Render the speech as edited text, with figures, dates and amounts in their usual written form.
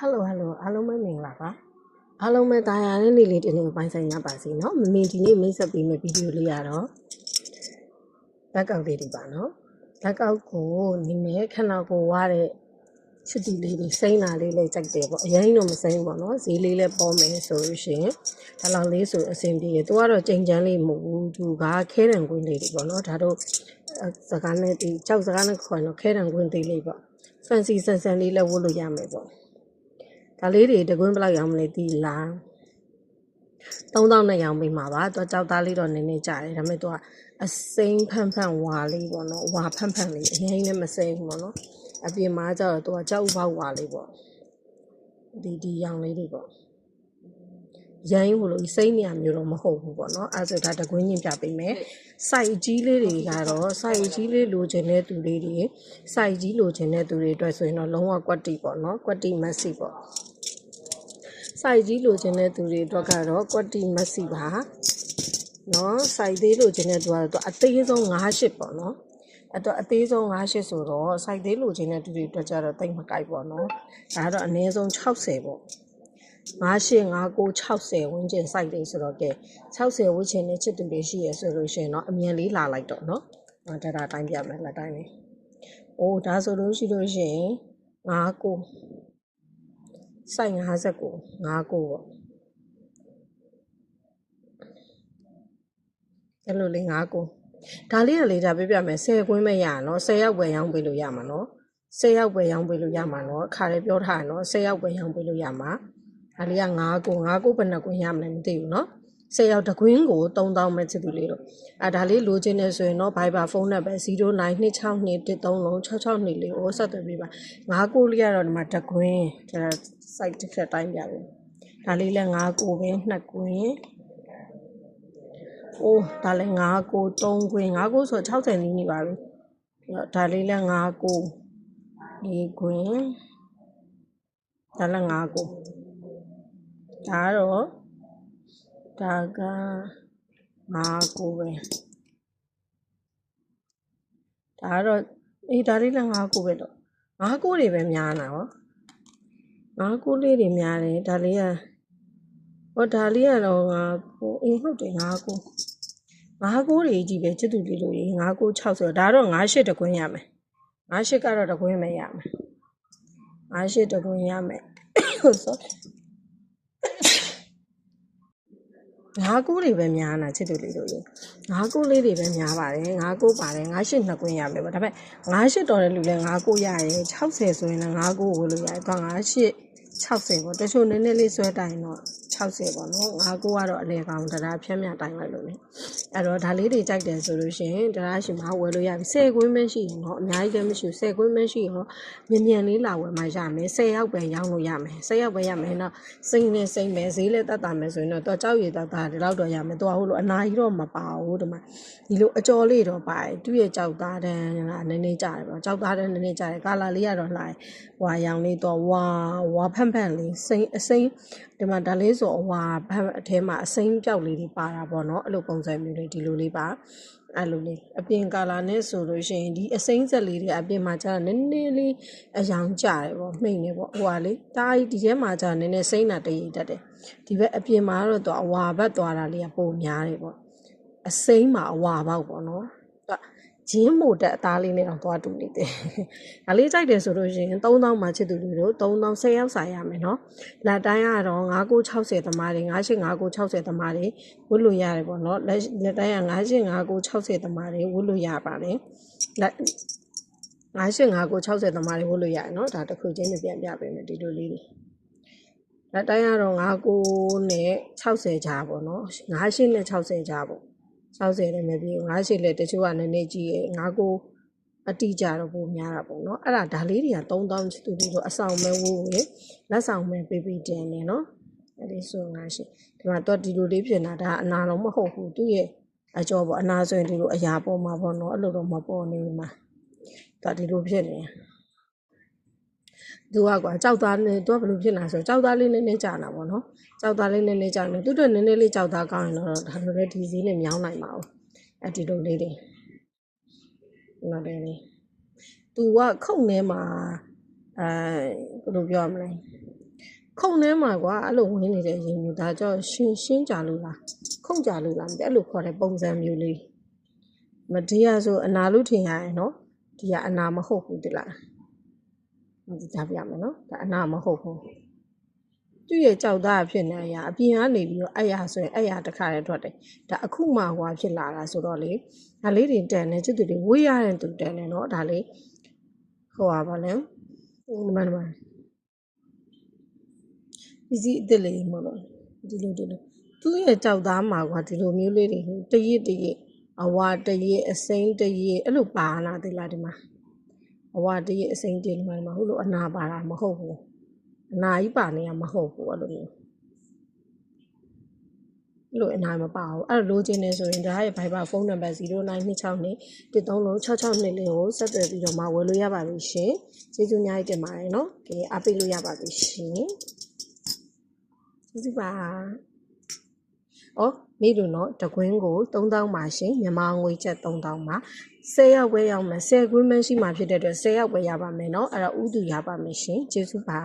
Hello hello အားလုံးပဲမင်္ဂလာပါအားလုံးပဲတာယာနဲ့လေးလေးတင်းတင်းပိုင်းဆိုင်ရပါစေเนาะမမင်းဒီနေ့မိတ်ဆက်ပေးမယ့်ဗီဒီယိုလေးရတော့လက်ကောက်လေးတွေပါเนาะလက်ကောက်ကိုနည်းနည်းခဏကိုဝါတဲ့ချစ်တီလေးတွေစိမ့်တာလေးလေးကြိုက်တယ်ပေါ့အရင်တော့မစိမ့်ပါเนาะဈေးလေးလည်းပေါ်မယ်ဆိုလို့ရှိရင်ဒါလောက်လေးဆိုအဆင်ပြေတယ်သူကတော့ကြိမ်ချမ်းလေးမဟုတ်ဘူးသူကခဲတံကွင်းလေးတွေပေါ့เนาะဒါတို့စကားနဲ့ဒီကြောက်စကားနဲ့ခေါ်တော့ခဲတံကွင်းသေးလေးပေါ့ fancy ဆန်ဆန်လေးလည်းဝတ်လို့ရမယ်ပေါ့ဒါလေးတွေတကွင်းဘယ်လောက်ရောင်းမလဲဒီလား3000နဲ့ရောင်းပေးမှာပါသူကြောက်သားလေးတော့နည်းနည်းကြာတယ်ဒါပေမဲ့သူကအစိမ်းဖန့်ဖန့်ဝါလေးပေါ့နော်ဝါဖန့်ဖန့်လေးအရင်လည်းမစိမ်းဘူးပေါ့နော်အပြင်မှာကျတော့သူကကြောက်ပေါက်ဝါလေးပေါ့ဒီရောင်လေးတွေပေါ့ရိုင်းဟိုလိုစိမ်းနေရမျိုးတော့မဟုတ်ဘူးပေါ့နော်အဲဆိုဒါတကွင်းချင်းပြပေးမယ်စိုက်ကြီးလေးတွေကတော့စိုက်ကြီးလေးလိုချင်တဲ့သူလေးတွေစိုက်ကြီးလိုချင်တဲ့သူတွေအတွက်ဆိုရင်တော့လုံးဝကွက်တီပေါ့နော်ကွက်တီမက်ဆီပေါ့စိုက်ကြီးလိုချင်တဲ့သူတွေအတွက်ကတော့ကွက်တီမက်ဆီပါနော်စိုက်သေးလိုချင်တဲ့သူကတော့အသေးဆုံး98ပေါ့နော်အဲ့တော့အသေးဆုံး98ဆိုတော့စိုက်သေးလိုချင်တဲ့သူတွေအတွက်ကျတော့တိတ်မကိုက်ပေါ့နော်ဒါကတော့အနည်းဆုံး60ပေါ့585960ဝန်းကျင်စိုက်တယ်ဆိုတော့ကဲ60ဝန်းကျင်နဲ့ချစ်တူတွေရှိရဆိုလို့ရှိရင်တော့အမြန်လေးလာလိုက်တော့နော်ဒါတိုင်းပြမယ်လက်တိုင်းလေးအိုးဒါဆိုလို့ရှိလို့ရှိရင်59စိုက်59ပေါ့အဲ့လိုလေး59ဒါလေးကလေဒါပြပြမယ်10ကွင်းမဲ့ရနော်10ရောက်ပဲရောင်းပေးလို့ရမှာနော်10ရောက်ပဲရောင်းပေးလို့ရမှာနော်ခါလေးပြောထားရနော်10ရောက်ပဲရောင်းပေးလို့ရမှာဒါလေးက59ဘယ်နှကွင်းရမလဲမသိဘူးနော်10ရောက်တကွင်းကို3000မဲ့ချစ်သူလေးတို့ဒါလေးလိုချင်နေဆိုရင်တော့ Viber ဖုန်းနံပါတ်0926213664လေးကိုဆက်သွယ်ပေးပါ59လေးကတော့ဒီမှာတကွင်းဒါ site တစ်ချက်တိုင်းပြပြီဒါလေးလည်း59ပဲ2ကွင်းအိုးဒါလည်း59 3ကွင်း59ဆို60နီးနေပါပြီဒါလေးလည်း59ဒီကွင်းဒါလည်း59ဒါတော့ဒါက59ပဲဒါတော့ဒါလေးလည်း59ပဲတော့59တွေပဲများတာဟော59လေးတွေများတယ်ဒါလေးကဟောဒါလေးကတော့ဟုတ်တယ်59တွေကြီးပဲချစ်သူလေးတို့ကြီး5960ဆိုဒါတော့58တကွင်းရမယ်58ကတော့တကွင်းပဲရမယ်58တကွင်းရမယ်ဆို59တွေပဲများတာချစ်သူလေးတို့ကြီး59လေးတွေပဲများပါတယ်59ပါတယ်58နှစ်ကွင်းရမယ်ပေါ့ဒါပေမဲ့58တော်တဲ့လူလည်း59ရတယ်60ဆိုရင်လည်း59ဝယ်လို့ရတယ်တော့5860ပေါ့တချို့နည်းနည်းလေးဆွဲတိုင်းတော့60ပေါ့နော်59ကတော့အလဲကောင်တရားဖြန်းမြတိုင်းလိုက်လို့လေအဲ့တော့ဒါလေးတွေကြိုက်တယ်ဆိုလို့ရှိရင်တရားရှိမှဝယ်လို့ရပြီ10ကွင်းပဲရှိရင်တော့အများကြီးလည်းမရှိဘူး10ကွင်းပဲရှိရောမြန်လေးလာဝယ်မှရမယ်10ရောက်ပဲရောင်းလို့ရမယ်10ရောက်ပဲရမယ်နော်စိမ့်နဲ့စိမ့်မယ်ဈေးလည်းတတ်တာမယ်ဆိုရင်တော့ကြောက်ရည်တတ်တာဒီလောက်တော့ရမယ်တော့ဟိုလိုအနာကြီးတော့မပါဘူးဒီမှာဒီလိုအကျော်လေးတော့ပါတယ်သူ့ရဲ့ကြောက်သားတန်းကနည်းနည်းကြတယ်ပေါ့ကြောက်သားတန်းနည်းနည်းကြတယ်ကာလာလေးကတော့လှိုင်းဝါရောင်လေးတော့ဝါဖန့်ဖန့်လေးစိမ့်အစိမ့်ဒီမှာဒါလေးဆိုအဝါဖန့်အထဲမှာအစိမ့်ပြောက်လေးတွေပါတာပေါ့နော်အဲ့လိုပုံစံမျိုးလေးဒီလိုလေးပါအဲ့လိုလေးအပြင်ကာလာနဲ့ဆိုလို့ရှိရင်ဒီအစိမ့်ဆက်လေးတွေအပြင်မှာကျတော့နည်းနည်းလေးအယောင်ကျတယ်ပေါ့မှိတ်နေပေါ့ဟိုဟာလေးတားဒီထဲမှာကျတော့နည်းနည်းစိမ့်တာတရိပ်တတ်တယ်ဒီဘက်အပြင်မှာတော့သူအဝါဘက်သွားတာလေးကပုံများတယ်ပေါ့အစိမ့်မှာအဝါပေါက်ပေါ့နော်ဂျင်းမိုတက်အသားလေးနဲ့တော့သွားတူနေတယ်။ဒါလေးကြိုက်တယ်ဆိုလို့ရှိရင်3000မှာချစ်သူတွေတို့3000 10ရောက်စာရမယ်နော်။လက်တိုင်းကတော့5960သမားတွေ585960သမားတွေဝတ်လို့ရတယ်ပေါ့နော်။လက်တိုင်းက585960သမားတွေဝတ်လို့ရပါတယ်။လက်585960သမားတွေဝတ်လို့ရတယ်နော်။ဒါတစ်ခုချင်းပြန်ပြပေးမယ်ဒီလိုလေးတွေ။လက်တိုင်းကတော့59နဲ့60ကြားပေါ့နော်။58နဲ့60ကြားပေါ့60လည်းမပြေဘူး58လည်းတချို့ကနည်းနည်းကြီးရ59အတိကြတော့ပိုများတာပေါ့နော်အဲ့ဒါလေးတွေက3000ချစ်သူတို့အဆောင်မဲဝိုးဝင်လက်ဆောင်မဲပေးပေးတင်နေနော်အဲ့ဒီဆို58ဒီမှာတော့ဒီလိုလေးပြင်တာဒါအနာတော့မဟုတ်ဘူးသူ့ရဲ့အကျော်ပေါ့အနာဆိုရင်ဒီလိုအရာပေါ်မှာပေါ့နော်အဲ့လိုတော့မပေါ်နေမှာဒါဒီလိုဖြစ်နေသူကွာကြောက်သားနဲ့သူကဘယ်လိုဖြစ်လာဆိုကြောက်သားလေးနည်းနည်းကြာတာပေါ့နော်ကြောက်သားလေးနည်းနည်းကြာနေသူတို့နည်းနည်းလေးကြောက်သားကောင်းရင်တော့ဒါလိုလေဒီဈေးနဲ့မြောင်းနိုင်ပါဘူးအဲ့ဒီလိုလေးတွေနော်လေသူကခုတ်ထဲမှာဘယ်လိုပြောရမလဲ ခုံထဲမှာကွာအဲ့လိုဝင်နေတဲ့အရင်မျိုးဒါကြောင့်ရှင်းကြလို့လားခုံကြလို့လားမသိအဲ့လိုခေါ်တဲ့ပုံစံမျိုးလေးမဒီရဆိုအနာလို့ထင်ရရင်နော်ဒီကအနာမဟုတ်ဘူးတိလားဒီကြပြမယ်နော်ဒါအနာမဟုတ်ဘူးသူ့ရဲ့ကြောက်သားဖြစ်နေရအပြင်ကနေပြီးတော့အဲ့ရဆိုရင်အဲ့ရတစ်ခါတည်းထွက်တယ်ဒါအခုမှဟွာဖြစ်လာတာဆိုတော့လေဒါလေးတွေတန်နေချစ်သူတွေဝေးရတဲ့သူတန်နေနော်ဒါလေးဟိုပါလဲဒီမှာဒီစီအစ်စ်လေးမလို့ဒီလိုသူ့ရဲ့ကြောက်သားမှာကွာဒီလိုမျိုးလေးတွေတရစ်အဝါတရစ်အစိမ့်တရစ်အဲ့လိုပါလာသေးလားဒီမှာအဝါတရစ်အစိမ့်တရစ်ဒီမှာဟုတ်လို့အနာပါတာမဟုတ်ဘူးအနာကြီးပါနေရမဟုတ်ဘူးအဲ့လိုမျိုးအဲ့လိုအနာမပါဘူးအဲ့လိုလိုချင်နေဆိုရင်ဒါရဲ့ Viber ဖုန်းနံပါတ်0926136622လေးကိုဆက်သွယ်ပြီးတော့မှဝယ်လို့ရပါပြီရှင်ကျေးဇူးအများကြီးတင်ပါတယ်နော်ဒီအားပေးလို့ရပါပြီရှင်ကျေးဇူးပါမိတို့နော်တကွင်းကို3000ပါရှင်မြန်မာငွေကျပ်3000ပါ10ရောက်ပဲရောက်မယ်10ကွင်းမရှိမှဖြစ်တဲ့အတွက်10ရောက်ပဲရပါမယ်နော်အဲ့တော့ဥတူရပါမယ်ရှင်ကျေးဇူးပါ